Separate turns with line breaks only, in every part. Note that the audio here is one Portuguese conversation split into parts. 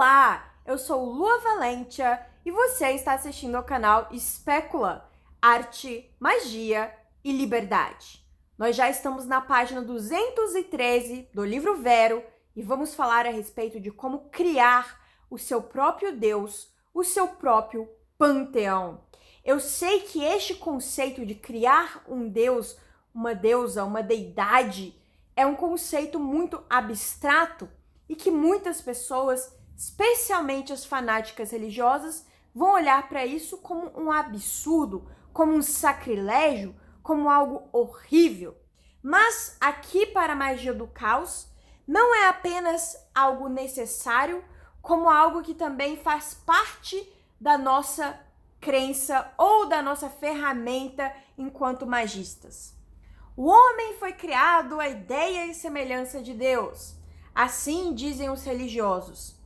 Olá, eu sou Lua Valentia e você está assistindo ao canal Espécula, Arte, Magia e Liberdade. Nós já estamos na página 213 do livro Vero e vamos falar a respeito de como criar o seu próprio Deus, o seu próprio panteão. Eu sei que este conceito de criar um Deus, uma deusa, uma deidade, é um conceito muito abstrato e que muitas pessoas, especialmente as fanáticas religiosas, vão olhar para isso como um absurdo, como um sacrilégio, como algo horrível. Mas aqui para a magia do caos, não é apenas algo necessário, como algo que também faz parte da nossa crença ou da nossa ferramenta enquanto magistas. O homem foi criado à ideia e semelhança de Deus. Assim dizem os religiosos.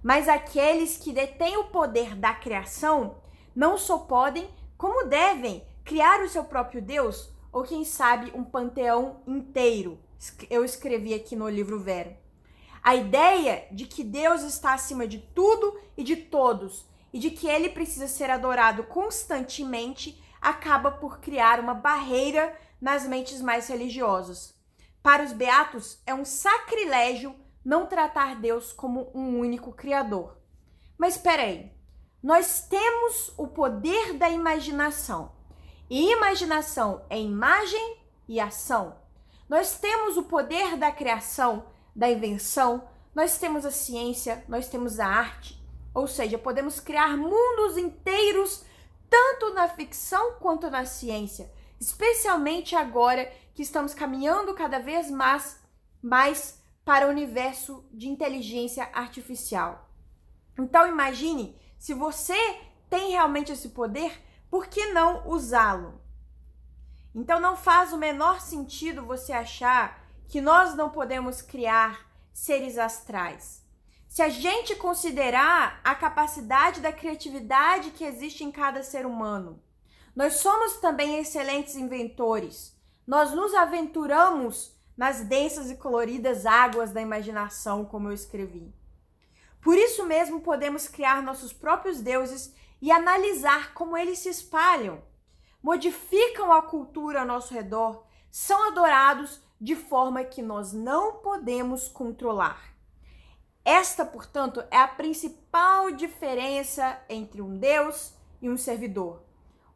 Mas aqueles que detêm o poder da criação não só podem, como devem, criar o seu próprio Deus, ou quem sabe um panteão inteiro. Eu escrevi aqui no livro Vero. A ideia de que Deus está acima de tudo e de todos, e de que ele precisa ser adorado constantemente, acaba por criar uma barreira nas mentes mais religiosas. Para os beatos, é um sacrilégio não tratar Deus como um único criador. Mas espera aí, nós temos o poder da imaginação. E imaginação é imagem e ação. Nós temos o poder da criação, da invenção, nós temos a ciência, nós temos a arte. Ou seja, podemos criar mundos inteiros, tanto na ficção quanto na ciência. Especialmente agora que estamos caminhando cada vez mais para o universo de inteligência artificial. Então imagine, se você tem realmente esse poder, por que não usá-lo? Então não faz o menor sentido você achar que nós não podemos criar seres astrais. Se a gente considerar a capacidade da criatividade que existe em cada ser humano, nós somos também excelentes inventores. Nós nos aventuramos nas densas e coloridas águas da imaginação, como eu escrevi. Por isso mesmo podemos criar nossos próprios deuses e analisar como eles se espalham, modificam a cultura ao nosso redor, são adorados de forma que nós não podemos controlar. Esta, portanto, é a principal diferença entre um Deus e um servidor.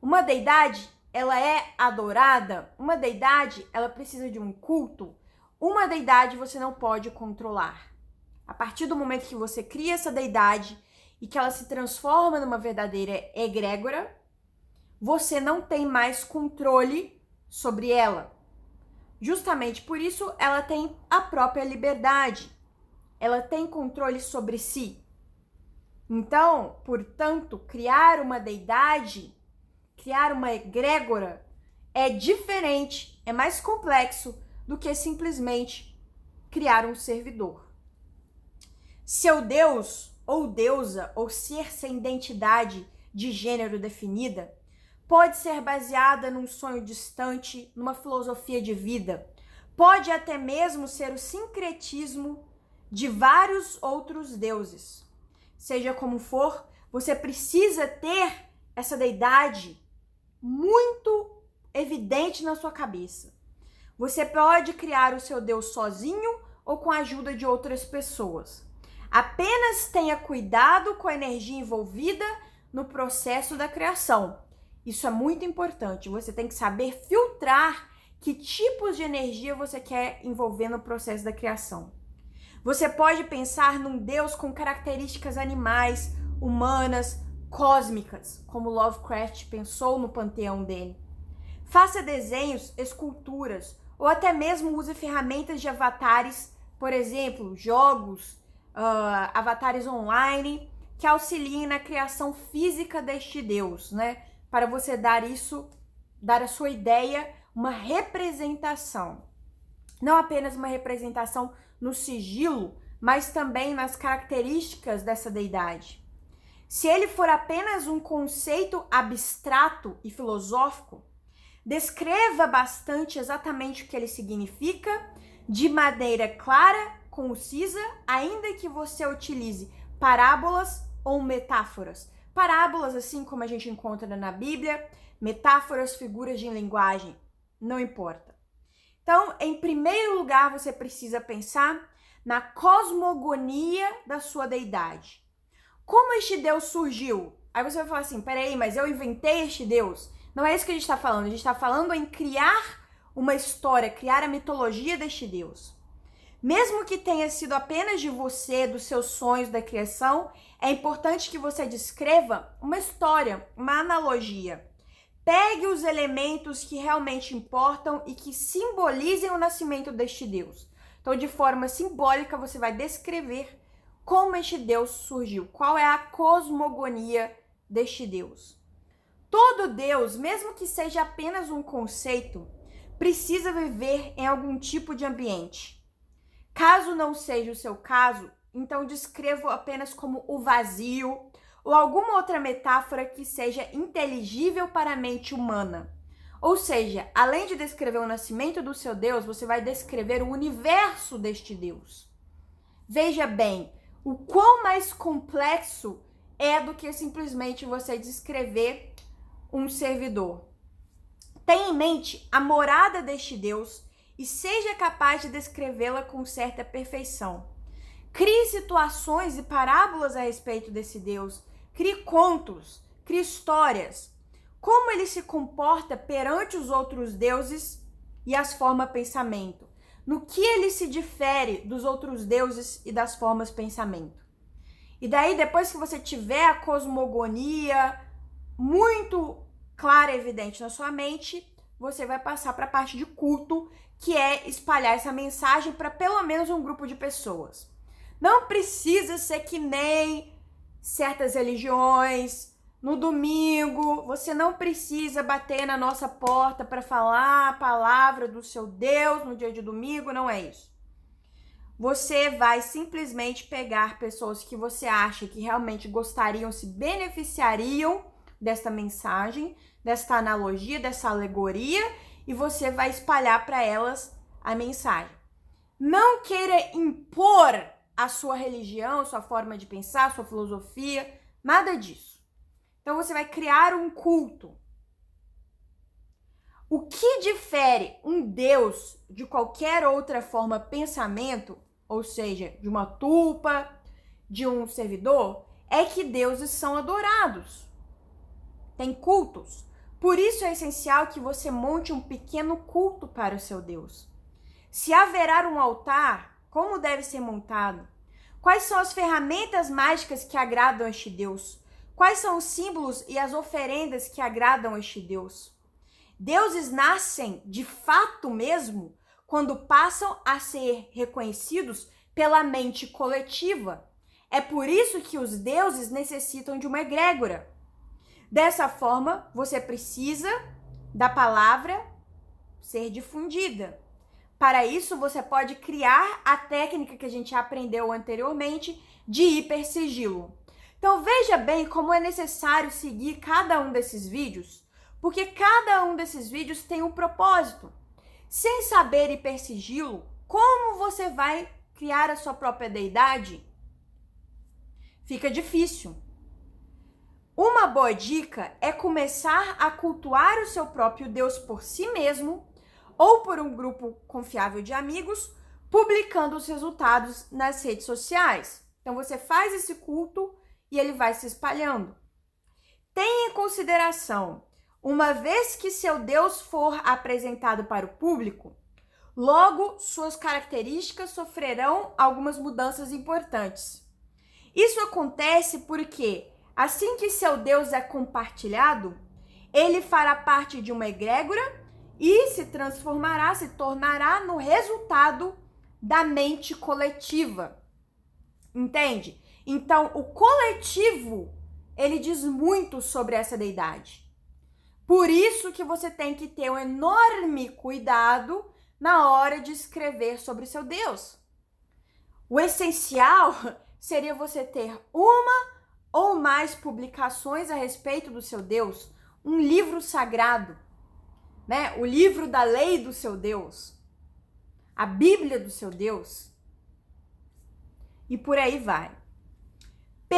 Uma deidade, ela é adorada, uma deidade, ela precisa de um culto, uma deidade você não pode controlar. A partir do momento que você cria essa deidade e que ela se transforma numa verdadeira egrégora, você não tem mais controle sobre ela. Justamente por isso, ela tem a própria liberdade. Ela tem controle sobre si. Então, portanto, criar uma deidade, criar uma egrégora é diferente, é mais complexo do que simplesmente criar um servidor. Seu Deus ou deusa ou ser sem identidade de gênero definida pode ser baseada num sonho distante, numa filosofia de vida. Pode até mesmo ser o sincretismo de vários outros deuses. Seja como for, você precisa ter essa deidade muito evidente na sua cabeça. Você pode criar o seu Deus sozinho ou com a ajuda de outras pessoas. Apenas tenha cuidado com a energia envolvida no processo da criação. Isso é muito importante. Você tem que saber filtrar que tipos de energia você quer envolver no processo da criação. Você pode pensar num Deus com características animais, humanas, cósmicas, como Lovecraft pensou no panteão dele. Faça desenhos, esculturas, ou até mesmo use ferramentas de avatares, por exemplo, jogos, avatares online, que auxiliem na criação física deste Deus, né? Para você dar a sua ideia uma representação. Não apenas uma representação no sigilo, mas também nas características dessa deidade. Se ele for apenas um conceito abstrato e filosófico, descreva bastante exatamente o que ele significa, de maneira clara, concisa, ainda que você utilize parábolas ou metáforas. Parábolas, assim como a gente encontra na Bíblia, metáforas, figuras de linguagem, não importa. Então, em primeiro lugar, você precisa pensar na cosmogonia da sua deidade. Como este Deus surgiu? Aí você vai falar assim, peraí, mas eu inventei este Deus? Não é isso que a gente está falando. A gente está falando em criar uma história, criar a mitologia deste Deus. Mesmo que tenha sido apenas de você, dos seus sonhos, da criação, é importante que você descreva uma história, uma analogia. Pegue os elementos que realmente importam e que simbolizem o nascimento deste Deus. Então, de forma simbólica, você vai descrever como este Deus surgiu, qual é a cosmogonia deste Deus. Todo Deus, mesmo que seja apenas um conceito, precisa viver em algum tipo de ambiente. Caso não seja o seu caso, então descreva apenas como o vazio ou alguma outra metáfora que seja inteligível para a mente humana. Ou seja, além de descrever o nascimento do seu Deus, você vai descrever o universo deste Deus. Veja bem, o quão mais complexo é do que simplesmente você descrever um servidor. Tenha em mente a morada deste Deus e seja capaz de descrevê-la com certa perfeição. Crie situações e parábolas a respeito desse Deus. Crie contos, crie histórias. Como ele se comporta perante os outros deuses e as formas pensamento. No que ele se difere dos outros deuses e das formas pensamento. E daí, depois que você tiver a cosmogonia muito clara e evidente na sua mente, você vai passar para a parte de culto, que é espalhar essa mensagem para pelo menos um grupo de pessoas. Não precisa ser que nem certas religiões. No domingo, você não precisa bater na nossa porta para falar a palavra do seu Deus no dia de domingo, não é isso. Você vai simplesmente pegar pessoas que você acha que realmente gostariam, se beneficiariam desta mensagem, desta analogia, dessa alegoria, e você vai espalhar para elas a mensagem. Não queira impor a sua religião, sua forma de pensar, sua filosofia, nada disso. Então você vai criar um culto. O que difere um Deus de qualquer outra forma pensamento, ou seja, de uma tulpa, de um servidor, é que deuses são adorados. Tem cultos. Por isso é essencial que você monte um pequeno culto para o seu Deus. Se haverá um altar, como deve ser montado? Quais são as ferramentas mágicas que agradam a este Deus? Quais são os símbolos e as oferendas que agradam a este Deus? Deuses nascem de fato mesmo quando passam a ser reconhecidos pela mente coletiva. É por isso que os deuses necessitam de uma egrégora. Dessa forma, você precisa da palavra ser difundida. Para isso, você pode criar a técnica que a gente aprendeu anteriormente de hipersigilo. Então, veja bem como é necessário seguir cada um desses vídeos, porque cada um desses vídeos tem um propósito. Sem saber hipersigilo, como você vai criar a sua própria deidade? Fica difícil. Uma boa dica é começar a cultuar o seu próprio Deus por si mesmo ou por um grupo confiável de amigos, publicando os resultados nas redes sociais. Então você faz esse culto e ele vai se espalhando. Tenha em consideração, uma vez que seu Deus for apresentado para o público, logo suas características sofrerão algumas mudanças importantes. Isso acontece porque assim que seu Deus é compartilhado, ele fará parte de uma egrégora e se transformará, se tornará no resultado da mente coletiva. Entende? Então, o coletivo, ele diz muito sobre essa deidade. Por isso que você tem que ter um enorme cuidado na hora de escrever sobre seu Deus. O essencial seria você ter uma ou mais publicações a respeito do seu Deus, um livro sagrado, né? O livro da lei do seu Deus, a Bíblia do seu Deus, e por aí vai.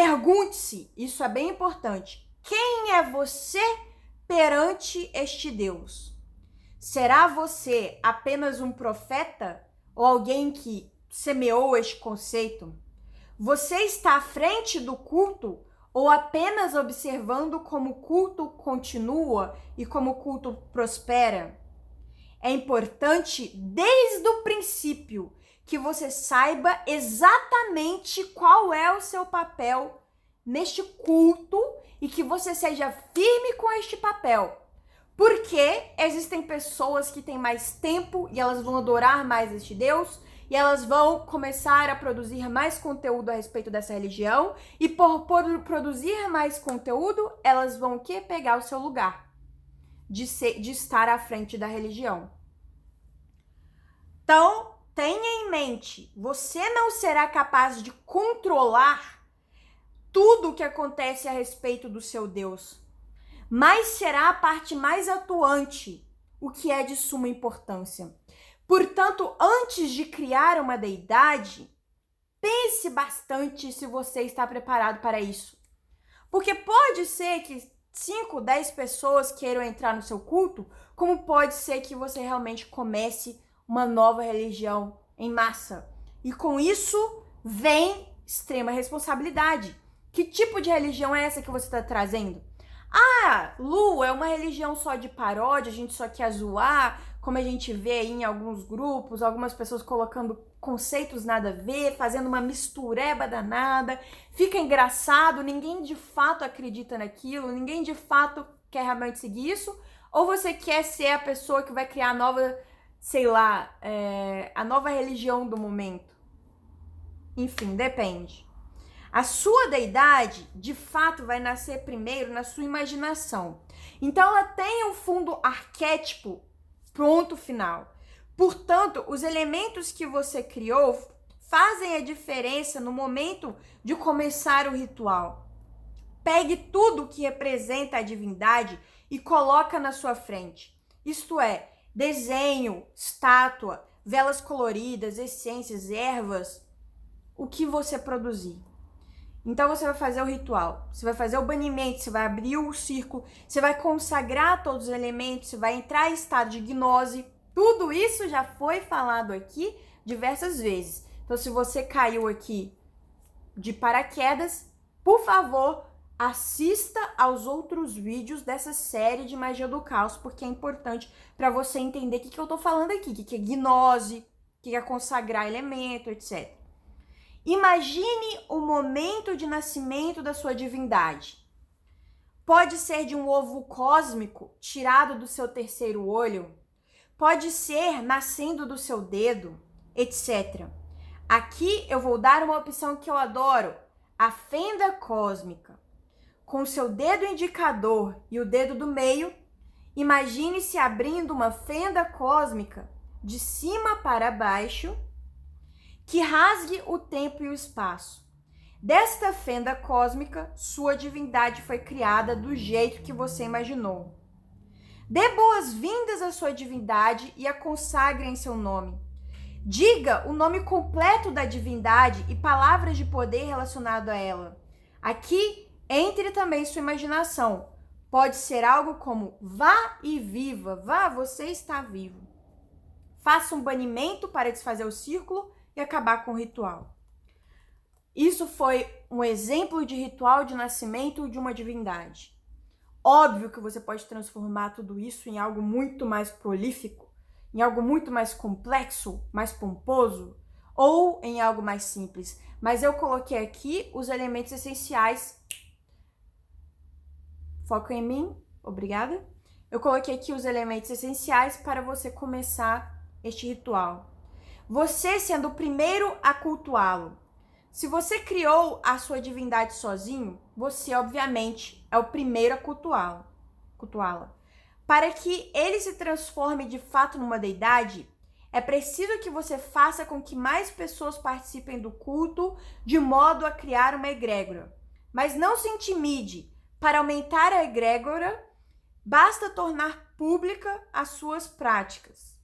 Pergunte-se, isso é bem importante, quem é você perante este Deus? Será você apenas um profeta ou alguém que semeou este conceito? Você está à frente do culto ou apenas observando como o culto continua e como o culto prospera? É importante desde o princípio que você saiba exatamente qual é o seu papel neste culto e que você seja firme com este papel. Porque existem pessoas que têm mais tempo e elas vão adorar mais este Deus e elas vão começar a produzir mais conteúdo a respeito dessa religião e por produzir mais conteúdo, elas vão o quê? Pegar o seu lugar de estar à frente da religião. Então, tenha em mente, você não será capaz de controlar tudo o que acontece a respeito do seu Deus, mas será a parte mais atuante, o que é de suma importância. Portanto, antes de criar uma deidade, pense bastante se você está preparado para isso. Porque pode ser que 5, 10 pessoas queiram entrar no seu culto, como pode ser que você realmente comece uma nova religião em massa. E com isso vem extrema responsabilidade. Que tipo de religião é essa que você está trazendo? Ah, Lu, é uma religião só de paródia, a gente só quer zoar, como a gente vê aí em alguns grupos, algumas pessoas colocando conceitos nada a ver, fazendo uma mistureba danada, fica engraçado, ninguém de fato acredita naquilo, ninguém de fato quer realmente seguir isso, ou você quer ser a pessoa que vai criar a nova, sei lá, a nova religião do momento? Enfim, depende. A sua deidade, de fato, vai nascer primeiro na sua imaginação. Então, ela tem um fundo arquétipo pronto final. Portanto, os elementos que você criou fazem a diferença no momento de começar o ritual. Pegue tudo que representa a divindade e coloca na sua frente. Isto é, desenho, estátua, velas coloridas, essências, ervas, o que você produzir. Então você vai fazer o ritual, você vai fazer o banimento, você vai abrir o círculo, você vai consagrar todos os elementos, você vai entrar em estado de gnose. Tudo isso já foi falado aqui diversas vezes. Então se você caiu aqui de paraquedas, por favor, assista aos outros vídeos dessa série de Magia do Caos, porque é importante para você entender o que eu tô falando aqui, o que é gnose, o que é consagrar elemento, etc. Imagine o momento de nascimento da sua divindade. Pode ser de um ovo cósmico tirado do seu terceiro olho, pode ser nascendo do seu dedo, etc. Aqui eu vou dar uma opção que eu adoro, a fenda cósmica. Com o seu dedo indicador e o dedo do meio, imagine-se abrindo uma fenda cósmica de cima para baixo, que rasgue o tempo e o espaço. Desta fenda cósmica, sua divindade foi criada do jeito que você imaginou. Dê boas-vindas à sua divindade e a consagre em seu nome. Diga o nome completo da divindade e palavras de poder relacionado a ela. Aqui, entre também sua imaginação. Pode ser algo como vá e viva, vá, você está vivo. Faça um banimento para desfazer o círculo e acabar com o ritual. Isso foi um exemplo de ritual de nascimento de uma divindade. Óbvio que você pode transformar tudo isso em algo muito mais prolífico, em algo muito mais complexo, mais pomposo, ou em algo mais simples. Mas eu coloquei aqui os elementos essenciais. Foco em mim, obrigada. Eu coloquei aqui os elementos essenciais para você começar este ritual. Você sendo o primeiro a cultuá-lo. Se você criou a sua divindade sozinho, você, obviamente, é o primeiro a cultuá-la. Para que ele se transforme de fato numa deidade, é preciso que você faça com que mais pessoas participem do culto, de modo a criar uma egrégora. Mas não se intimide. Para aumentar a egrégora, basta tornar pública as suas práticas.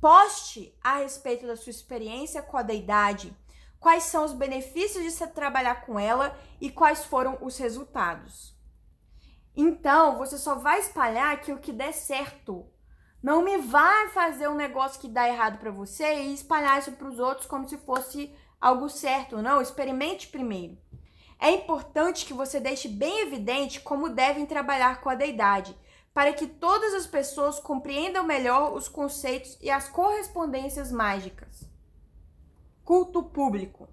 Poste a respeito da sua experiência com a deidade, quais são os benefícios de você trabalhar com ela e quais foram os resultados. Então, você só vai espalhar aquilo que der certo. Não me vai fazer um negócio que dá errado para você e espalhar isso para os outros como se fosse algo certo. Não, experimente primeiro. É importante que você deixe bem evidente como devem trabalhar com a deidade, para que todas as pessoas compreendam melhor os conceitos e as correspondências mágicas. Culto público.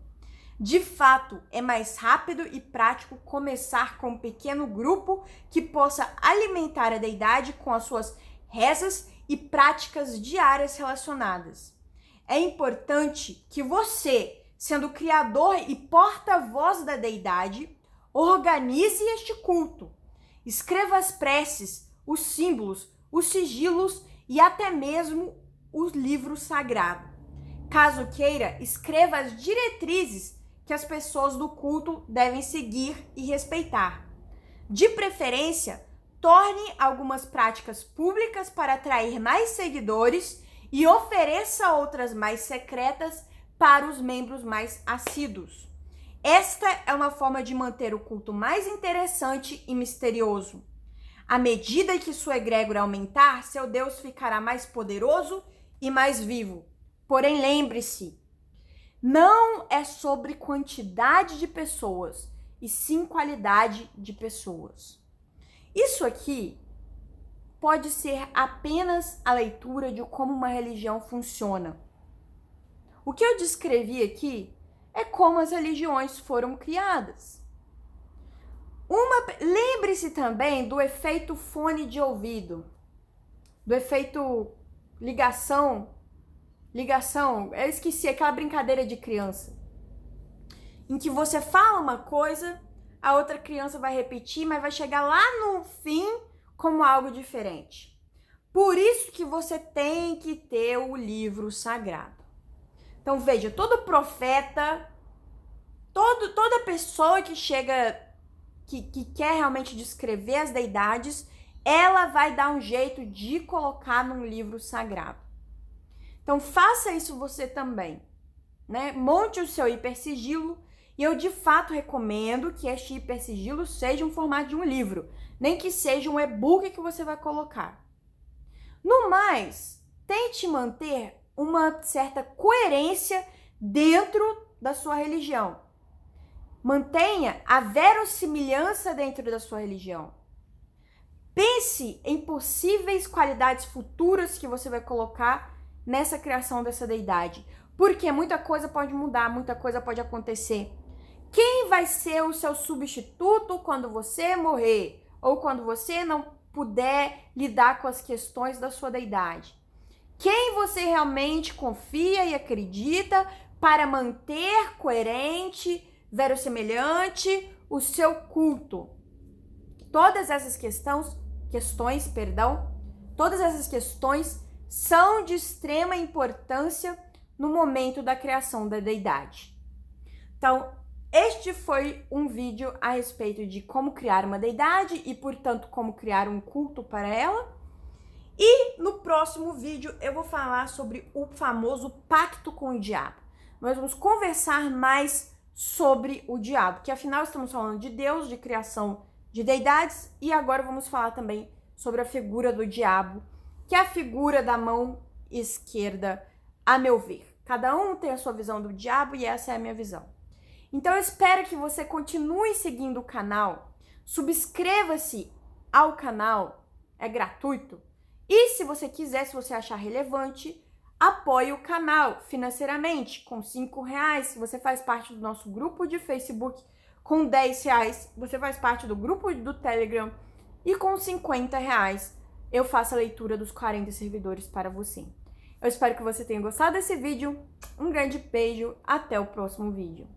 De fato, é mais rápido e prático começar com um pequeno grupo que possa alimentar a deidade com as suas rezas e práticas diárias relacionadas. É importante que você, sendo criador e porta-voz da deidade, organize este culto. Escreva as preces, os símbolos, os sigilos e até mesmo o livro sagrado. Caso queira, escreva as diretrizes que as pessoas do culto devem seguir e respeitar. De preferência, torne algumas práticas públicas para atrair mais seguidores e ofereça outras mais secretas para os membros mais assíduos. Esta é uma forma de manter o culto mais interessante e misterioso. À medida que sua egrégora aumentar, seu Deus ficará mais poderoso e mais vivo. Porém, lembre-se, não é sobre quantidade de pessoas, e sim qualidade de pessoas. Isso aqui pode ser apenas a leitura de como uma religião funciona. O que eu descrevi aqui é como as religiões foram criadas. Lembre-se também do efeito fone de ouvido, do efeito ligação, eu esqueci, aquela brincadeira de criança, em que você fala uma coisa, a outra criança vai repetir, mas vai chegar lá no fim como algo diferente. Por isso que você tem que ter o livro sagrado. Então veja, todo profeta, toda pessoa que chega, que quer realmente descrever as deidades, ela vai dar um jeito de colocar num livro sagrado. Então, faça isso você também, né? Monte o seu hipersigilo e eu, de fato, recomendo que este hipersigilo seja um formato de um livro, nem que seja um e-book que você vai colocar. No mais, tente manter uma certa coerência dentro da sua religião. Mantenha a verossimilhança dentro da sua religião. Pense em possíveis qualidades futuras que você vai colocar nessa criação dessa deidade, porque muita coisa pode mudar, muita coisa pode acontecer. Quem vai ser o seu substituto quando você morrer ou quando você não puder lidar com as questões da sua deidade? Quem você realmente confia e acredita para manter coerente, verossimilhante o seu culto? Todas essas questões são de extrema importância no momento da criação da deidade. Então, este foi um vídeo a respeito de como criar uma deidade e, portanto, como criar um culto para ela. E no próximo vídeo eu vou falar sobre o famoso pacto com o diabo. Nós vamos conversar mais sobre o diabo, que afinal estamos falando de Deus, de criação de deidades, e agora vamos falar também sobre a figura do diabo, que é a figura da mão esquerda, a meu ver. Cada um tem a sua visão do diabo e essa é a minha visão. Então eu espero que você continue seguindo o canal, subscreva-se ao canal, é gratuito. E se você quiser, se você achar relevante, apoie o canal financeiramente, com R$5, se você faz parte do nosso grupo de Facebook, com R$10, você faz parte do grupo do Telegram, e com R$50, eu faço a leitura dos 40 servidores para você. Eu espero que você tenha gostado desse vídeo. Um grande beijo, até o próximo vídeo.